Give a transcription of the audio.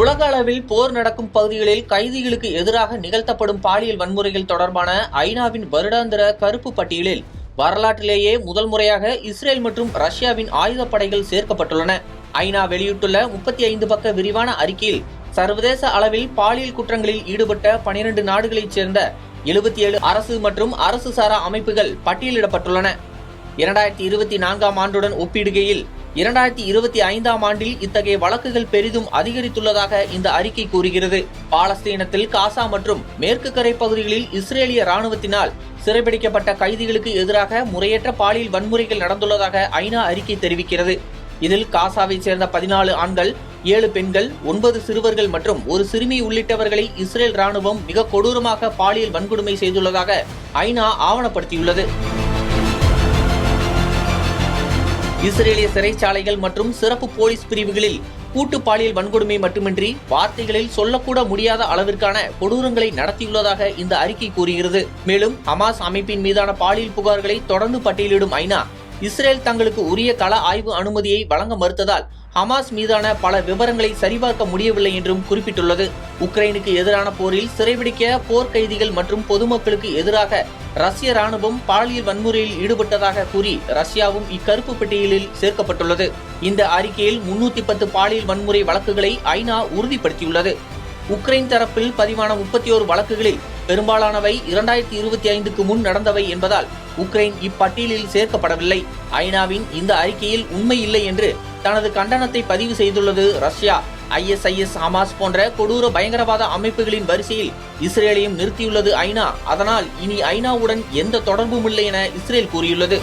உலக அளவில் போர் நடக்கும் பகுதிகளில் கைதிகளுக்கு எதிராக நிகழ்த்தப்படும் பாலியல் வன்முறைகள் தொடர்பான ஐநாவின் வருடாந்திர கருப்பு பட்டியலில் வரலாற்றிலேயே முதல் முறையாக இஸ்ரேல் மற்றும் ரஷ்யாவின் ஆயுதப்படைகள் சேர்க்கப்பட்டுள்ளன. ஐநா வெளியிட்டுள்ள 35 பக்க விரிவான அறிக்கையில் சர்வதேச அளவில் பாலியல் குற்றங்களில் ஈடுபட்ட 12 நாடுகளைச் சேர்ந்த 77 அரசு மற்றும் அரசு சாரா அமைப்புகள் பட்டியலிடப்பட்டுள்ளன. 2024ஆம் ஆண்டுடன் ஒப்பிடுகையில் 2025ஆம் ஆண்டில் இத்தகைய வழக்குகள் பெரிதும் அதிகரித்துள்ளதாக இந்த அறிக்கை கூறுகிறது. பாலஸ்தீனத்தில் காசா மற்றும் மேற்கு கரை பகுதிகளில் இஸ்ரேலிய ராணுவத்தினால் சிறைபிடிக்கப்பட்ட கைதிகளுக்கு எதிராக முறையற்ற பாலியல் வன்முறைகள் நடந்துள்ளதாக ஐநா அறிக்கை தெரிவிக்கிறது. இதில் காசாவை சேர்ந்த 14 ஆண்கள், 7 பெண்கள், 9 சிறுவர்கள் மற்றும் ஒரு சிறுமி உள்ளிட்டவர்களை இஸ்ரேல் ராணுவம் மிக கொடூரமாக பாலியல் வன்கொடுமை செய்துள்ளதாக ஐநா ஆவணப்படுத்தியுள்ளது. இஸ்ரேலிய சிறைச்சாலைகள் மற்றும் சிறப்பு போலீஸ் பிரிவுகளில் கூட்டு பாலியல் வன்கொடுமை மட்டுமின்றி வார்த்தைகளில் சொல்லக்கூட முடியாத அளவிற்கான கொடூரங்களை நடத்தியுள்ளதாக இந்த அறிக்கை கூறுகிறது. மேலும் ஹமாஸ் அமைப்பின் மீதான பாலியல் புகார்களை தொடர்ந்து பட்டியலிடும் ஐநா, இஸ்ரேல் தங்களுக்கு உரிய கள ஆய்வு அனுமதியை வழங்க மறுத்ததால் ஹமாஸ் மீதான பல விவரங்களை சரிபார்க்க முடியவில்லை என்றும் குறிப்பிட்டுள்ளது. உக்ரைனுக்கு எதிரான போரில் சிறைபிடிக்க போர் கைதிகள் மற்றும் பொதுமக்களுக்கு எதிராக ரஷ்ய ராணுவம் பாலியல் வன்முறையில் ஈடுபட்டதாக கூறி ரஷ்யாவும் இக்கருப்பு பட்டியலில் சேர்க்கப்பட்டுள்ளது. இந்த அறிக்கையில் 310 பாலியல் வன்முறை வழக்குகளை ஐநா உறுதிப்படுத்தியுள்ளது. உக்ரைன் தரப்பில் பதிவான 31 வழக்குகளில் பெரும்பாலானவை 2025க்கு முன் நடந்தவை என்பதால் உக்ரைன் இப்பட்டியலில் சேர்க்கப்படவில்லை. ஐநாவின் இந்த அறிக்கையில் உண்மை இல்லை என்று தனது கண்டனத்தை பதிவு செய்துள்ளது ரஷ்யா. ISIS, ஹமாஸ் போன்ற கொடூர பயங்கரவாத அமைப்புகளின் வரிசையில் இஸ்ரேலையும் நிறுத்தியுள்ளது ஐநா. அதனால் இனி ஐநாவுடன் எந்த தொடர்பும் இல்லை என இஸ்ரேல் கூறியுள்ளது.